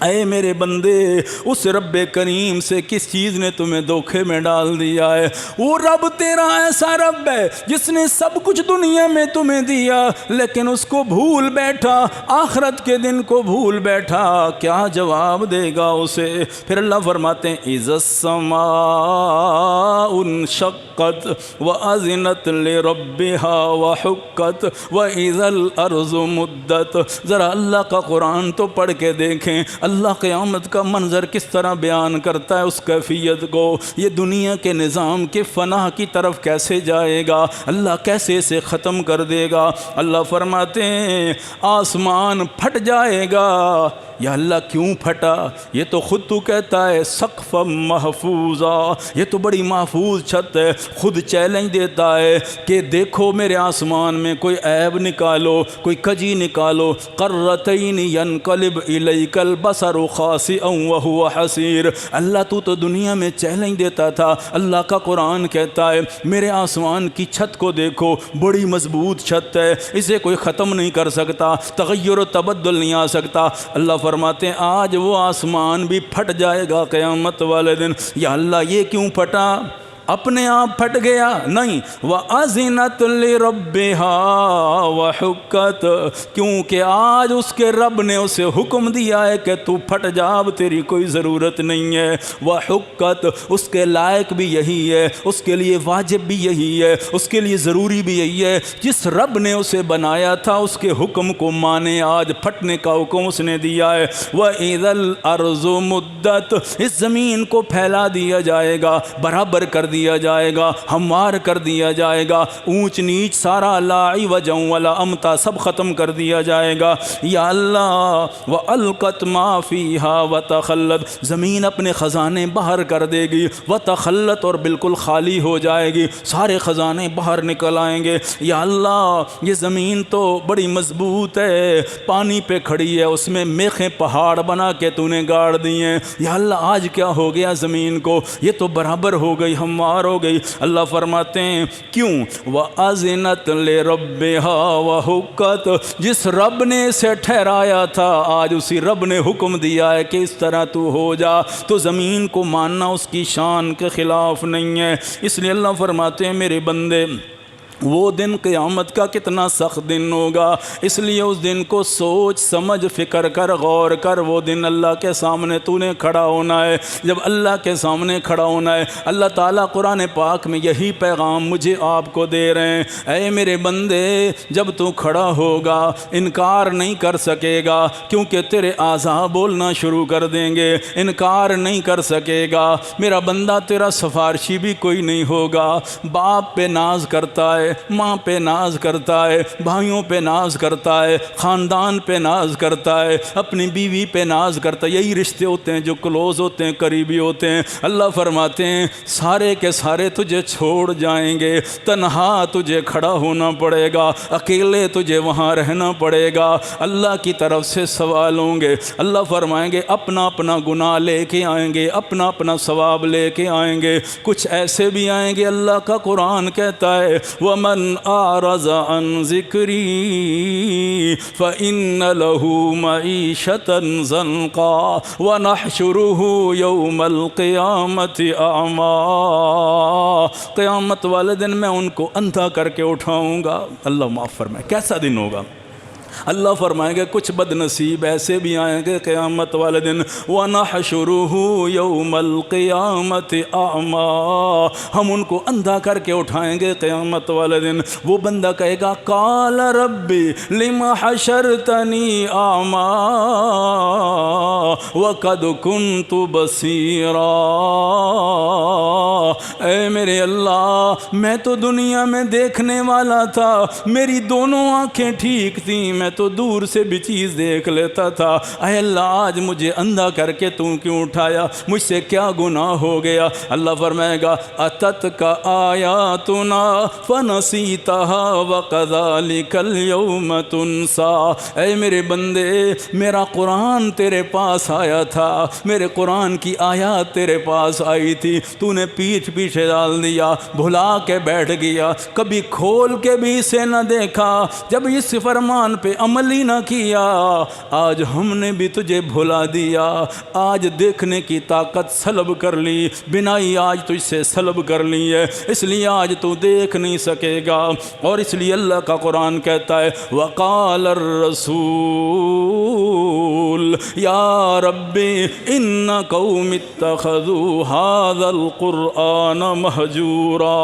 اے میرے بندے, اس رب کریم سے کس چیز نے تمہیں دھوکے میں ڈال دیا ہے؟ وہ رب تیرا ایسا رب ہے جس نے سب کچھ دنیا میں تمہیں دیا, لیکن اس کو بھول بیٹھا, آخرت کے دن کو بھول بیٹھا. کیا جواب دے گا اسے؟ پھر اللہ فرماتے ہیں اذا السماء انشقت وأذنت لربها وحقت وإذا الأرض مدت. ذرا اللہ کا قرآن تو پڑھ کے دیکھیں, اللہ قیامت کا منظر کس طرح بیان کرتا ہے, اس کیفیت کو. یہ دنیا کے نظام کے فنا کی طرف کیسے جائے گا, اللہ کیسے اسے ختم کر دے گا. اللہ فرماتے ہیں آسمان پھٹ جائے گا. یا اللہ کیوں پھٹا؟ یہ تو خود تو کہتا ہے سقفا محفوظا, یہ تو بڑی محفوظ چھت ہے. خود چیلنج دیتا ہے کہ دیکھو میرے آسمان میں کوئی عیب نکالو, کوئی کجی نکالو. قرتین ینقلب الیک البصر خاسئا وهو حسیر. اللہ تو دنیا میں چیلنج دیتا تھا, اللہ کا قرآن کہتا ہے میرے آسمان کی چھت کو دیکھو, بڑی مضبوط چھت ہے, اسے کوئی ختم نہیں کر سکتا, تغیر و تبدل نہیں آ سکتا. اللہ فرماتے ہیں آج وہ آسمان بھی پھٹ جائے گا قیامت والے دن. یا اللہ یہ کیوں پھٹا؟ اپنے آپ پھٹ گیا؟ نہیں. وَأَذِنَتْ لِرَبِّهَا وَحُقَّتْ, کیونکہ آج اس کے رب نے اسے حکم دیا ہے کہ تو پھٹ جا, اب تیری کوئی ضرورت نہیں ہے. وَحُقَّتْ, اس کے لائق بھی یہی ہے, اس کے لیے واجب بھی یہی ہے, اس کے لیے ضروری بھی یہی ہے. جس رب نے اسے بنایا تھا اس کے حکم کو مانے, آج پھٹنے کا حکم اس نے دیا ہے. وَإِذَا الْأَرْضُ مُدَّتْ, اس زمین کو پھیلا دیا جائے گا, برابر کر دیا جائے گا, ہموار کر دیا جائے گا, اونچ نیچ سارا لا عوج ولا امتا سب ختم کر دیا جائے گا. یا اللہ وَأَلْقَتْ مَا فِيهَا وَتَخَلَّتْ, زمین اپنے خزانے باہر کر دے گی. وَتَخَلَّتْ, اور بالکل خالی ہو جائے گی, سارے خزانے باہر نکل آئیں گے. یا اللہ یہ زمین تو بڑی مضبوط ہے, پانی پہ کھڑی ہے, اس میں میخیں پہاڑ بنا کے تو نے گاڑ دی ہیں. یا اللہ آج کیا ہو گیا زمین کو, یہ تو برابر ہو گئی, ہموار ہو گئی. اللہ فرماتے ہیں کیوں؟ وَأَذِنَتْ لِرَبِّهَا وَحُقَّتْ, جس رب نے اسے ٹھہرایا تھا آج اسی رب نے حکم دیا ہے کہ اس طرح تو ہو جا. تو زمین کو ماننا اس کی شان کے خلاف نہیں ہے. اس لیے اللہ فرماتے ہیں میرے بندے وہ دن قیامت کا کتنا سخت دن ہوگا, اس لیے اس دن کو سوچ سمجھ فکر کر غور کر. وہ دن اللہ کے سامنے تو نے کھڑا ہونا ہے, جب اللہ کے سامنے کھڑا ہونا ہے. اللہ تعالیٰ قرآن پاک میں یہی پیغام مجھے آپ کو دے رہے ہیں, اے میرے بندے جب تو کھڑا ہوگا انکار نہیں کر سکے گا, کیونکہ تیرے اعضاء بولنا شروع کر دیں گے. انکار نہیں کر سکے گا میرا بندہ, تیرا سفارشی بھی کوئی نہیں ہوگا. باپ پہ ناز کرتا ہے, ہے، ماں پہ ناز کرتا ہے، بھائیوں پہ ناز کرتا ہے، خاندان پہ ناز کرتا ہے، اپنی بیوی پہ ناز کرتا ہے۔ یہی رشتے ہوتے ہیں جو کلوز ہوتے ہیں، قریبی ہوتے ہیں۔ اللہ فرماتے ہیں سارے کے سارے تجھے چھوڑ جائیں گے، تنہا تجھے کھڑا ہونا پڑے گا، اکیلے تجھے وہاں رہنا پڑے گا، اللہ کی طرف سے سوال ہوں گے۔ اللہ فرمائیں گے اپنا اپنا گناہ لے کے آئیں گے، اپنا اپنا ثواب لے کے آئیں گے۔ کچھ ایسے بھی آئیں گے، اللہ کا قرآن کہتا ہے وَمَنْ أَعْرَضَ عَنْ ذِكْرِي فَإِنَّ لَهُ مَعِيشَةً ضَنْكًا وَنَحْشُرُهُ يَوْمَ الْقِيَامَةِ أَعْمَى۔ قیامت والے دن میں ان کو اندھا کر کے اٹھاؤں گا۔ اللہ معاف فرمائے، کیسا دن ہوگا؟ اللہ فرمائیں گے کچھ بد نصیب ایسے بھی آئیں گے قیامت والے دن وَنَحْشُرُهُ يَوْمَ الْقِيَامَةِ أَعْمَى، ہم ان کو اندھا کر کے اٹھائیں گے قیامت والے دن۔ وہ بندہ کہے گا قَالَ رَبِّ لِمَ حَشَرْتَنِي أَعْمَى وَقَدْ كُنْتُ بَصِيرًا، اے میرے اللہ میں تو دنیا میں دیکھنے والا تھا، میری دونوں آنکھیں ٹھیک تھیں، میں تو دور سے بھی چیز دیکھ لیتا تھا، اے اللہ آج مجھے اندھا کر کے تو کیوں اٹھایا؟ مجھ سے کیا گناہ ہو گیا؟ اللہ فرمائے گا اتتک آیاتنا فنسیتها وکذالک اليوم تنسی، اے میرے بندے میرا قرآن تیرے پاس آیا تھا، میرے قرآن کی آیات تیرے پاس آئی تھی، تو نے پیٹھ پیچھے ڈال دیا، بھلا کے بیٹھ گیا، کبھی کھول کے بھی اسے نہ دیکھا، جب اس فرمان پہ عمل ہی نہ کیا، آج ہم نے بھی تجھے بھلا دیا، آج دیکھنے کی طاقت سلب کر لی، بینائی آج تجھ سے سلب کر لی ہے، اس لیے آج تو دیکھ نہیں سکے گا۔ اور اس لیے اللہ کا قرآن کہتا ہے وقال الرسول یا رب ان قوم اتخذوا هذا القرآن مہجورا،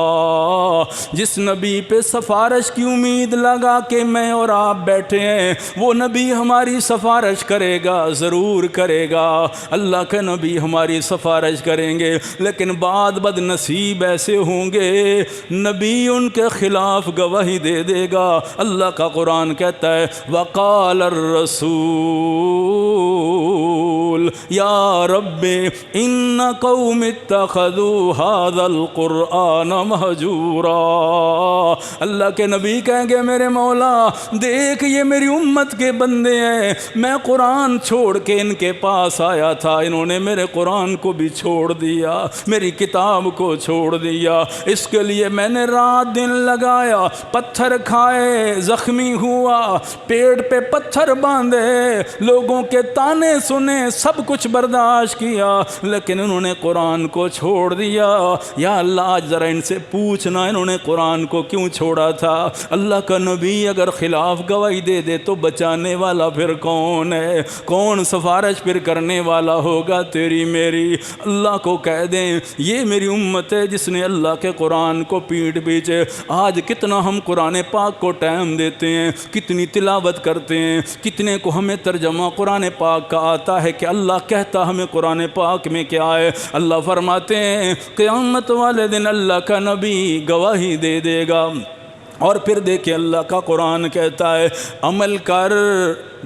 جس نبی پہ سفارش کی امید لگا کہ میں اور آپ بیٹھے ہیں، وہ نبی ہماری سفارش کرے گا، ضرور کرے گا، اللہ کے نبی ہماری سفارش کریں گے، لیکن بعد بد نصیب ایسے ہوں گے نبی ان کے خلاف گواہی دے دے گا۔ اللہ کا قرآن کہتا ہے وقال الرسول یا رب ان قوم اتخذوا هذا القرآن مہجورا، اللہ کے نبی کہیں گے میرے مولا دیکھ یہ میری امت کے بندے ہیں، میں قرآن چھوڑ کے ان کے پاس آیا تھا، انہوں نے میرے قرآن کو بھی چھوڑ دیا، میری کتاب کو چھوڑ دیا، اس کے لیے میں نے رات دن لگایا، پتھر کھائے، زخمی ہوا، پیٹ پہ پتھر باندھے، لوگوں کے تانے سنے، سب کچھ برداشت کیا، لیکن انہوں نے قرآن کو چھوڑ دیا۔ یا اللہ آج ذرا ان سے پوچھنا انہوں نے قرآن کو کیوں چھوڑا تھا؟ اللہ کا نبی اگر خلاف گواہی دے دے تو بچانے والا پھر کون ہے؟ کون سفارش پھر کرنے والا ہوگا تیری میری؟ اللہ کو کہہ دیں یہ میری امت ہے جس نے اللہ کے قرآن کو پیٹھ پیچھے، آج کتنا ہم قرآن پاک کو ٹائم دیتے ہیں، کتنی تلاوت کرتے ہیں، کتنے کو ہمیں ترجمہ قرآن پاک کا آتا ہے کہ اللہ کہتا ہمیں قرآن پاک میں کیا ہے۔ اللہ فرماتے ہیں قیامت والے دن اللہ کا نبی گواہی دے دے گا۔ اور پھر دیکھیں اللہ کا قرآن کہتا ہے عمل کر،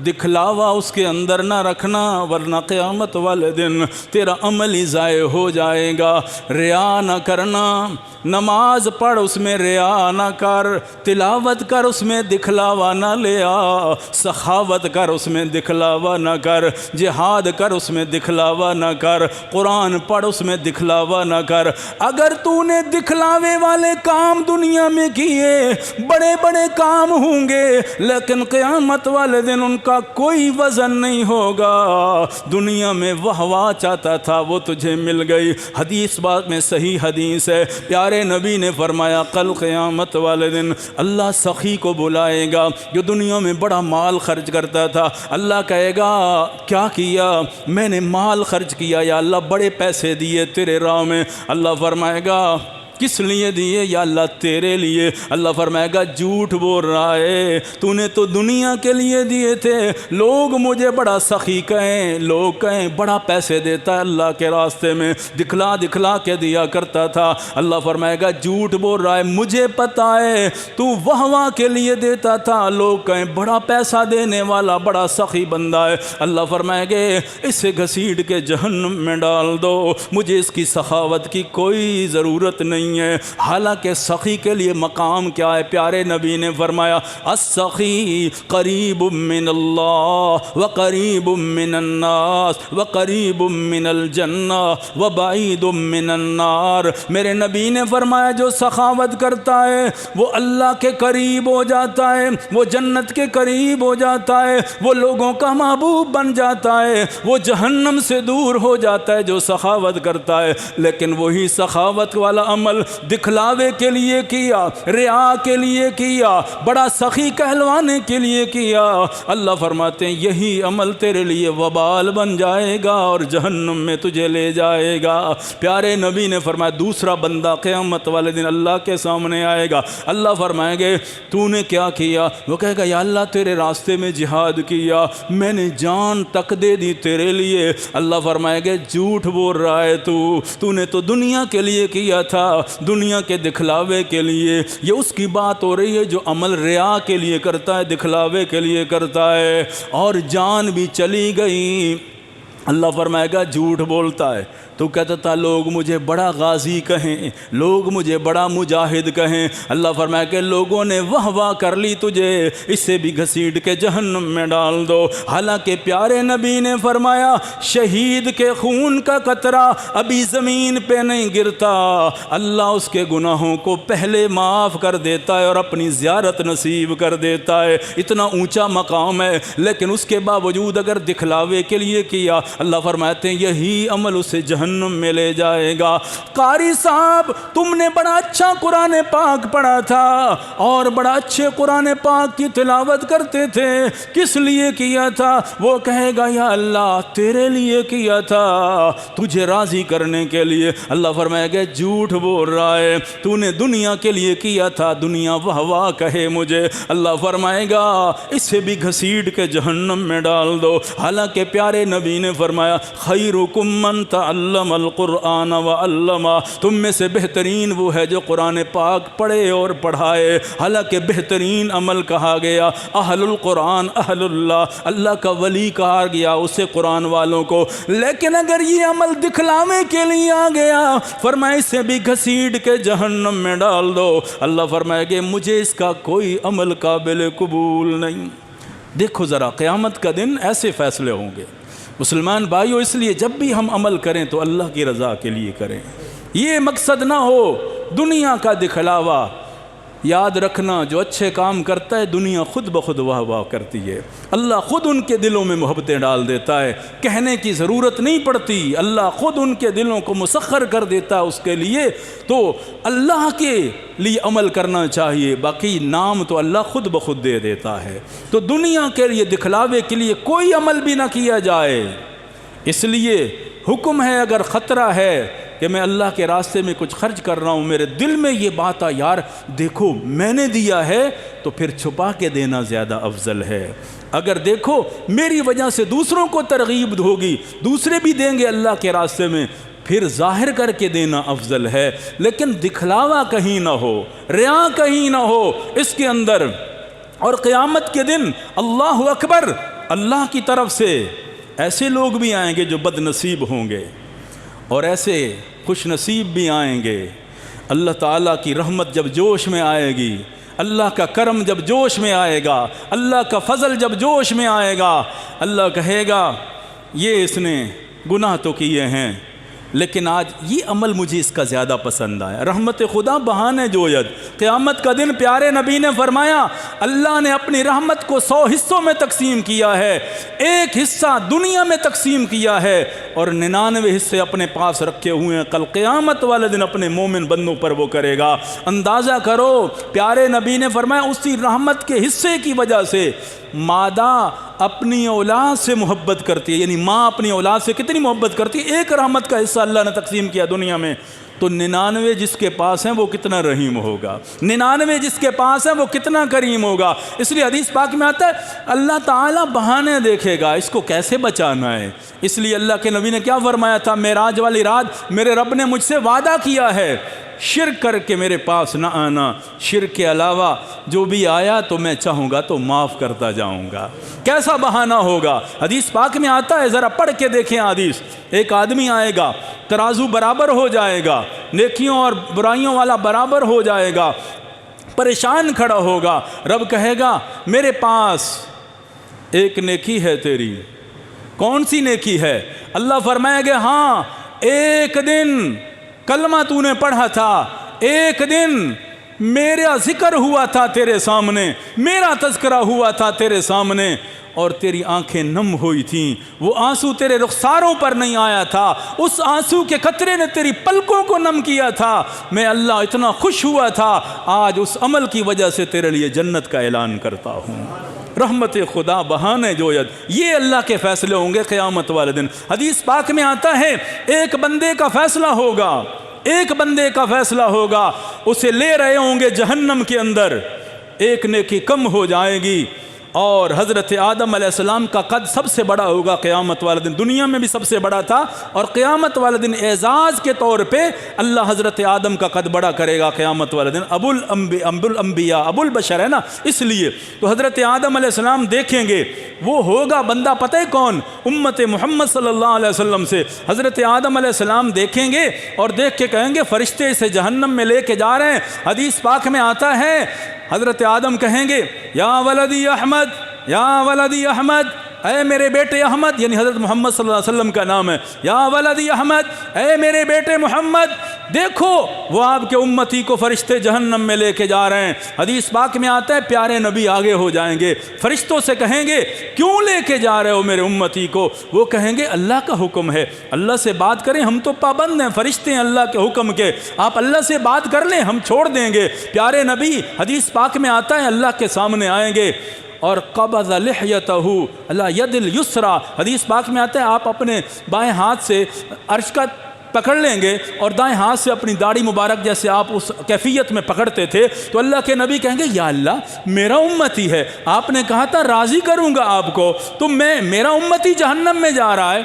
دکھلاوا اس کے اندر نہ رکھنا، ورنہ قیامت والے دن تیرا عمل ہی ضائع ہو جائے گا۔ ریا نہ کرنا، نماز پڑھ اس میں ریا نہ کر، تلاوت کر اس میں دکھلاوا نہ لے آ، سخاوت کر اس میں دکھلاوا نہ کر، جہاد کر اس میں دکھلاوا نہ کر، قرآن پڑھ اس میں دکھلاوا نہ کر۔ اگر تو نے دکھلاوے والے کام دنیا میں کیے، بڑے بڑے کام ہوں گے، لیکن قیامت والے دن ان کا کوئی وزن نہیں ہوگا۔ دنیا میں واہ چاہتا تھا وہ تجھے مل گئی، حدیث بات میں صحیح حدیث ہے، پیارے نبی نے فرمایا کل قیامت والے دن اللہ سخی کو بلائے گا جو دنیا میں بڑا مال خرچ کرتا تھا، اللہ کہے گا کیا کیا؟ میں نے مال خرچ کیا یا اللہ، بڑے پیسے دیے تیرے راہ میں۔ اللہ فرمائے گا کس لیے دیے؟ یا اللہ تیرے لیے۔ اللہ فرمائے گا جھوٹ بول رہا ہے، تو نے تو دنیا کے لیے دیے تھے۔ لوگ مجھے بڑا سخی کہیں، لوگ کہیں بڑا پیسے دیتا ہے اللہ کے راستے میں، دکھلا دکھلا کے دیا کرتا تھا۔ اللہ فرمائے گا جھوٹ بول رہا ہے، مجھے پتہ ہے تو واہ واہ کے لیے دیتا تھا، لوگ کہیں بڑا پیسہ دینے والا بڑا سخی بندہ ہے۔ اللہ فرمائے گے اسے گھسیٹ کے جہنم میں ڈال دو، مجھے اس کی سخاوت کی کوئی ضرورت نہیں ہے۔ حالانکہ سخی کے لیے مقام کیا ہے؟ پیارے نبی نے فرمایا السخی قریب من اللہ وقریب من الناس وقریب من الجنہ وبعید من النار۔ میرے نبی نے فرمایا جو سخاوت کرتا ہے وہ اللہ کے قریب ہو جاتا ہے، وہ جنت کے قریب ہو جاتا ہے، وہ لوگوں کا محبوب بن جاتا ہے، وہ جہنم سے دور ہو جاتا ہے جو سخاوت کرتا ہے۔ لیکن وہی سخاوت والا عمل دکھلاوے کے لیے کیا، ریا کے لیے کیا، بڑا سخی کہلوانے کے لیے کیا، اللہ فرماتے ہیں یہی عمل تیرے لیے وبال بن جائے گا اور جہنم میں تجھے لے جائے گا۔ پیارے نبی نے فرمایا دوسرا بندہ قیامت والے دن اللہ کے سامنے آئے گا، اللہ فرمائیں گے تو نے کیا کیا؟ وہ کہے گا یا اللہ تیرے راستے میں جہاد کیا، میں نے جان تک دے دی تیرے لیے۔ اللہ فرمائے گے جھوٹ بول رہا ہے تو نے تو دنیا کے لیے کیا تھا، دنیا کے دکھلاوے کے لیے۔ یہ اس کی بات ہو رہی ہے جو عمل ریا کے لیے کرتا ہے، دکھلاوے کے لیے کرتا ہے، اور جان بھی چلی گئی۔ اللہ فرمائے گا جھوٹ بولتا ہے، تو کہتا تھا لوگ مجھے بڑا غازی کہیں، لوگ مجھے بڑا مجاہد کہیں۔ اللہ فرمایا کہ لوگوں نے واہ واہ کر لی تجھے، اسے بھی گھسیٹ کے جہنم میں ڈال دو۔ حالانکہ پیارے نبی نے فرمایا شہید کے خون کا قطرہ ابھی زمین پہ نہیں گرتا، اللہ اس کے گناہوں کو پہلے معاف کر دیتا ہے اور اپنی زیارت نصیب کر دیتا ہے۔ اتنا اونچا مقام ہے، لیکن اس کے باوجود اگر دکھلاوے کے لیے کیا، اللہ فرماتے ہیں یہی عمل اسے جہنم میں لے جائے گا۔ قاری صاحب تم نے بڑا اچھا قرآن پاک پڑھا تھا اور بڑا اچھے قرآن پاک کی تلاوت کرتے تھے، کس لیے کیا تھا؟ وہ کہے گا یا اللہ تیرے لیے کیا تھا، تجھے راضی کرنے کے لیے۔ اللہ فرمائے گا جھوٹ بول رہا ہے، تو نے دنیا کے لیے کیا تھا، دنیا واہ واہ کہے مجھے۔ اللہ فرمائے گا اسے بھی گھسیٹ کے جہنم میں ڈال دو۔ حالانکہ پیارے نبی نے فرمایا خیرکم من تعلم القرآن وعلمہ، تم میں سے بہترین وہ ہے جو قرآن پاک پڑھے اور پڑھائے۔ حالانکہ بہترین عمل کہا گیا اہل القرآن اہل اللہ، اللہ کا ولی کہا گیا اسے قرآن والوں کو۔ لیکن اگر یہ عمل دکھلاوے کے لیے آ گیا، فرمائے اسے بھی گھسیٹ کے جہنم میں ڈال دو۔ اللہ فرمائے گے مجھے اس کا کوئی عمل قابل قبول نہیں۔ دیکھو ذرا قیامت کا دن ایسے فیصلے ہوں گے۔ مسلمان بھائیو اس لیے جب بھی ہم عمل کریں تو اللہ کی رضا کے لیے کریں، یہ مقصد نہ ہو دنیا کا دکھلاوا۔ یاد رکھنا جو اچھے کام کرتا ہے دنیا خود بخود واہ واہ کرتی ہے، اللہ خود ان کے دلوں میں محبتیں ڈال دیتا ہے، کہنے کی ضرورت نہیں پڑتی، اللہ خود ان کے دلوں کو مسخر کر دیتا ہے اس کے لیے۔ تو اللہ کے لیے عمل کرنا چاہیے، باقی نام تو اللہ خود بخود دے دیتا ہے۔ تو دنیا کے لیے دکھلاوے کے لیے کوئی عمل بھی نہ کیا جائے۔ اس لیے حکم ہے اگر خطرہ ہے کہ میں اللہ کے راستے میں کچھ خرچ کر رہا ہوں، میرے دل میں یہ بات آ یار دیکھو میں نے دیا ہے، تو پھر چھپا کے دینا زیادہ افضل ہے۔ اگر دیکھو میری وجہ سے دوسروں کو ترغیب ہوگی، دوسرے بھی دیں گے اللہ کے راستے میں، پھر ظاہر کر کے دینا افضل ہے۔ لیکن دکھلاوا کہیں نہ ہو، ریا کہیں نہ ہو اس کے اندر۔ اور قیامت کے دن اللہ اکبر، اللہ کی طرف سے ایسے لوگ بھی آئیں گے جو بد نصیب ہوں گے اور ایسے خوش نصیب بھی آئیں گے۔ اللہ تعالیٰ کی رحمت جب جوش میں آئے گی، اللہ کا کرم جب جوش میں آئے گا، اللہ کا فضل جب جوش میں آئے گا، اللہ کہے گا یہ اس نے گناہ تو کیے ہیں لیکن آج یہ عمل مجھے اس کا زیادہ پسند آیا۔ رحمت خدا بہانے جوید۔ قیامت کا دن پیارے نبی نے فرمایا اللہ نے اپنی رحمت کو 100 حصوں میں تقسیم کیا ہے، ایک حصہ دنیا میں تقسیم کیا ہے اور 99 حصے اپنے پاس رکھے ہوئے ہیں، کل قیامت والے دن اپنے مومن بندوں پر وہ کرے گا۔ اندازہ کرو پیارے نبی نے فرمایا اسی رحمت کے حصے کی وجہ سے مادہ اپنی اولاد سے محبت کرتی ہے، یعنی ماں اپنی اولاد سے کتنی محبت کرتی ہے، ایک رحمت کا حصہ اللہ نے تقسیم کیا دنیا میں، تو 99 جس کے پاس ہیں وہ کتنا رحیم ہوگا، 99 جس کے پاس ہیں وہ کتنا کریم ہوگا۔ اس لیے حدیث پاک میں آتا ہے اللہ تعالیٰ بہانے دیکھے گا اس کو کیسے بچانا ہے۔ اس لیے اللہ کے نبی نے کیا فرمایا تھا، معراج والی رات میرے رب نے مجھ سے وعدہ کیا ہے شرک کر کے میرے پاس نہ آنا، شرک کے علاوہ جو بھی آیا تو میں چاہوں گا تو معاف کرتا جاؤں گا۔ کیسا بہانہ ہوگا؟ حدیث پاک میں آتا ہے، ذرا پڑھ کے دیکھیں حدیث، ایک آدمی آئے گا، ترازو برابر ہو جائے گا، نیکیوں اور برائیوں والا برابر ہو جائے گا، پریشان کھڑا ہوگا، رب کہے گا میرے پاس ایک نیکی ہے تیری، کون سی نیکی ہے؟ اللہ فرمائے گا ہاں ایک دن کلمہ تو نے پڑھا تھا، ایک دن میرا ذکر ہوا تھا تیرے سامنے، میرا تذکرہ ہوا تھا تیرے سامنے، اور تیری آنکھیں نم ہوئی تھیں، وہ آنسو تیرے رخساروں پر نہیں آیا تھا، اس آنسو کے قطرے نے تیری پلکوں کو نم کیا تھا، میں اللہ اتنا خوش ہوا تھا، آج اس عمل کی وجہ سے تیرے لیے جنت کا اعلان کرتا ہوں۔ رحمت خدا بہانے جوید، یہ اللہ کے فیصلے ہوں گے قیامت والے دن۔ حدیث پاک میں آتا ہے ایک بندے کا فیصلہ ہوگا، ایک بندے کا فیصلہ ہوگا، اسے لے رہے ہوں گے جہنم کے اندر، ایک نیکی کم ہو جائے گی، اور حضرت آدم علیہ السلام کا قد سب سے بڑا ہوگا قیامت والے دن، دنیا میں بھی سب سے بڑا تھا، اور قیامت والے دن اعزاز کے طور پہ اللہ حضرت آدم کا قد بڑا کرے گا قیامت والے دن، ابو الانبیاء ابو البشر ہے نا، اس لیے تو حضرت آدم علیہ السلام دیکھیں گے، وہ ہوگا بندہ پتہ ہے کون؟ امت محمد صلی اللہ علیہ وسلم سے حضرت آدم علیہ السلام دیکھیں گے اور دیکھ کے کہیں گے فرشتے اسے جہنم میں لے کے جا رہے ہیں۔ حدیث پاک میں آتا ہے حضرت آدم کہیں گے یا ولدی احمد، یا ولدی احمد، اے میرے بیٹے احمد، یعنی حضرت محمد صلی اللہ علیہ وسلم کا نام ہے، یا ولدی احمد، اے میرے بیٹے محمد، دیکھو وہ آپ کے امتی کو فرشتے جہنم میں لے کے جا رہے ہیں۔ حدیث پاک میں آتا ہے پیارے نبی آگے ہو جائیں گے، فرشتوں سے کہیں گے کیوں لے کے جا رہے ہو میرے امتی کو؟ وہ کہیں گے اللہ کا حکم ہے، اللہ سے بات کریں، ہم تو پابند ہیں، فرشتے ہیں اللہ کے حکم کے، آپ اللہ سے بات کر لیں، ہم چھوڑ دیں گے۔ پیارے نبی حدیث پاک میں آتا ہے اللہ کے سامنے آئیں گے، اور قبض لحیتہ علی ید الیسری، حدیث پاک میں آتا ہے آپ اپنے بائیں ہاتھ سے عرش کا پکڑ لیں گے اور دائیں ہاتھ سے اپنی داڑھی مبارک جیسے آپ اس کیفیت میں پکڑتے تھے، تو اللہ کے نبی کہیں گے یا اللہ میرا امتی ہے، آپ نے کہا تھا راضی کروں گا آپ کو، تو میرا امتی جہنم میں جا رہا ہے،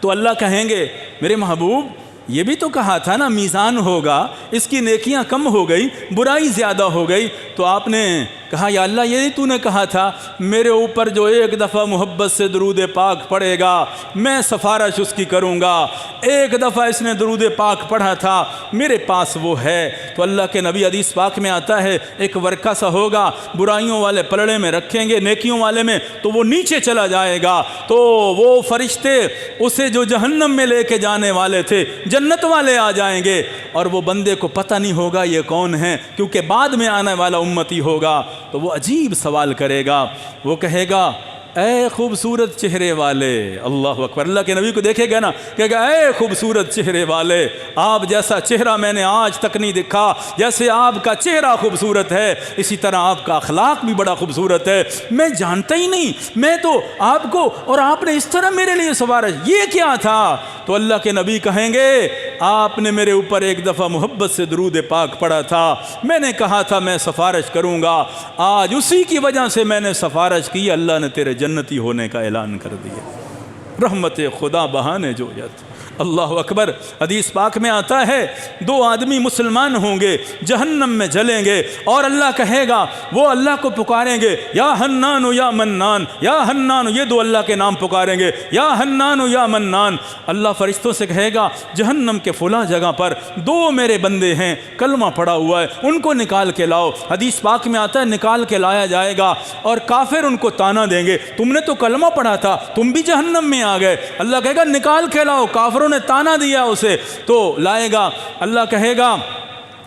تو اللہ کہیں گے میرے محبوب یہ بھی تو کہا تھا نا میزان ہوگا، اس کی نیکیاں کم ہو گئی، برائی زیادہ ہو گئی، تو آپ نے کہا یا اللہ یہی تو نے کہا تھا میرے اوپر جو ایک دفعہ محبت سے درود پاک پڑھے گا میں سفارش اس کی کروں گا، ایک دفعہ اس نے درود پاک پڑھا تھا میرے پاس وہ ہے۔ تو اللہ کے نبی حدیث پاک میں آتا ہے ایک ورقہ سا ہوگا، برائیوں والے پلڑے میں رکھیں گے، نیکیوں والے میں، تو وہ نیچے چلا جائے گا، تو وہ فرشتے اسے جو جہنم میں لے کے جانے والے تھے جنت والے آ جائیں گے، اور وہ بندے کو پتہ نہیں ہوگا یہ کون ہے، کیونکہ بعد میں آنے والا امتی ہوگا، تو وہ عجیب سوال کرے گا، وہ کہے گا اے خوبصورت چہرے والے، اللہ اکبر، اللہ کے نبی کو دیکھے گا نا، کہے گا اے خوبصورت چہرے والے، آپ جیسا چہرہ میں نے آج تک نہیں دیکھا، جیسے آپ کا چہرہ خوبصورت ہے اسی طرح آپ کا اخلاق بھی بڑا خوبصورت ہے، میں جانتا ہی نہیں، میں تو آپ کو، اور آپ نے اس طرح میرے لیے سفارش، یہ کیا تھا؟ تو اللہ کے نبی کہیں گے آپ نے میرے اوپر ایک دفعہ محبت سے درود پاک پڑھا تھا، میں نے کہا تھا میں سفارش کروں گا، آج اسی کی وجہ سے میں نے سفارش کی، اللہ نے تیرے جنتی ہونے کا اعلان کر دیا۔ رحمت خدا بہانے جوید، اللہ اکبر۔ حدیث پاک میں آتا ہے دو آدمی مسلمان ہوں گے جہنم میں جلیں گے، اور اللہ کہے گا وہ اللہ کو پکاریں گے یا حنان یا منان، یا حنان، یہ دو اللہ کے نام پکاریں گے، یا حنان یا منان، اللہ فرشتوں سے کہے گا جہنم کے فلاں جگہ پر دو میرے بندے ہیں کلمہ پڑا ہوا ہے، ان کو نکال کے لاؤ۔ حدیث پاک میں آتا ہے نکال کے لایا جائے گا، اور کافر ان کو تانا دیں گے تم نے تو کلمہ پڑھا تھا تم بھی جہنم میں آ گئے، اللہ کہے گا نکال کے لاؤ، کافروں نے تانا دیا اسے، تو لائے گا، اللہ کہے گا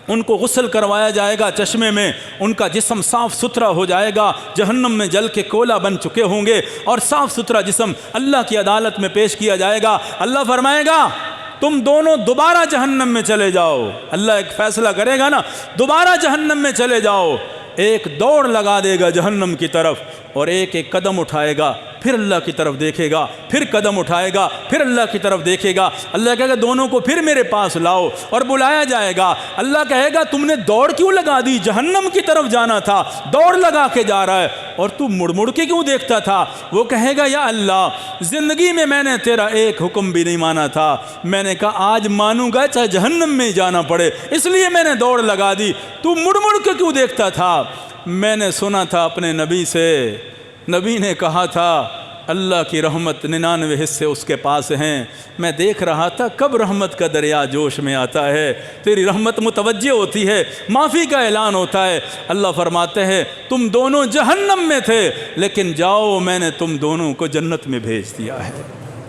ان کو غسل کروایا جائے گا چشمے میں، ان کا جسم صاف ستھرا ہو جائے گا، جہنم میں جل کے کولا بن چکے ہوں گے، اور صاف ستھرا جسم اللہ کی عدالت میں پیش کیا جائے گا، اللہ فرمائے گا تم دونوں دوبارہ جہنم میں چلے جاؤ، اللہ ایک فیصلہ کرے گا نا، دوبارہ جہنم میں چلے جاؤ، ایک دوڑ لگا دے گا جہنم کی طرف، اور ایک ایک قدم اٹھائے گا، پھر اللہ کی طرف دیکھے گا، پھر قدم اٹھائے گا، پھر اللہ کی طرف دیکھے گا، اللہ کہے گا دونوں کو پھر میرے پاس لاؤ، اور بلایا جائے گا۔ اللہ کہے گا تم نے دوڑ کیوں لگا دی؟ جہنم کی طرف جانا تھا، دوڑ لگا کے جا رہا ہے، اور تو مڑ مڑ کے کیوں دیکھتا تھا؟ وہ کہے گا یا اللہ زندگی میں نے تیرا ایک حکم بھی نہیں مانا تھا، میں نے کہا آج مانوں گا چاہے جہنم میں جانا پڑے، اس لیے میں نے دوڑ لگا دی، تو مڑ مڑ کے کیوں دیکھتا تھا؟ میں نے سنا تھا اپنے نبی سے، نبی نے کہا تھا اللہ کی رحمت 99 حصے اس کے پاس ہیں، میں دیکھ رہا تھا کب رحمت کا دریا جوش میں آتا ہے، تیری رحمت متوجہ ہوتی ہے، معافی کا اعلان ہوتا ہے۔ اللہ فرماتے ہیں تم دونوں جہنم میں تھے لیکن جاؤ میں نے تم دونوں کو جنت میں بھیج دیا ہے۔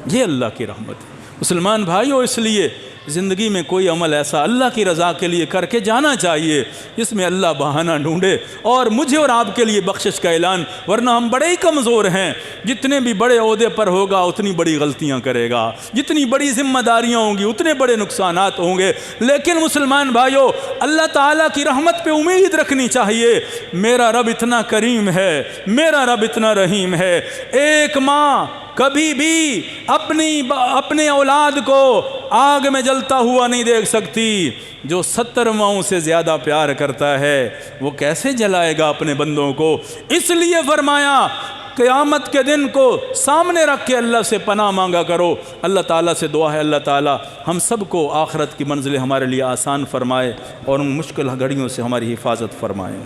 یہ اللہ کی رحمت ہے۔ مسلمان بھائیو، اس لیے زندگی میں کوئی عمل ایسا اللہ کی رضا کے لیے کر کے جانا چاہیے جس میں اللہ بہانہ ڈھونڈے اور مجھے اور آپ کے لیے بخشش کا اعلان، ورنہ ہم بڑے ہی کمزور ہیں، جتنے بھی بڑے عہدے پر ہوگا اتنی بڑی غلطیاں کرے گا، جتنی بڑی ذمہ داریاں ہوں گی اتنے بڑے نقصانات ہوں گے۔ لیکن مسلمان بھائیو، اللہ تعالیٰ کی رحمت پہ امید رکھنی چاہیے، میرا رب اتنا کریم ہے، میرا رب اتنا رحیم ہے۔ ایک ماں کبھی بھی اپنے اولاد کو آگ میں جلتا ہوا نہیں دیکھ سکتی، جو 70 ماؤں سے زیادہ پیار کرتا ہے وہ کیسے جلائے گا اپنے بندوں کو؟ اس لیے فرمایا قیامت کے دن کو سامنے رکھ کے اللہ سے پناہ مانگا کرو۔ اللہ تعالیٰ سے دعا ہے اللہ تعالیٰ ہم سب کو آخرت کی منزلیں ہمارے لیے آسان فرمائے اور ان مشکل گھڑیوں سے ہماری حفاظت فرمائے۔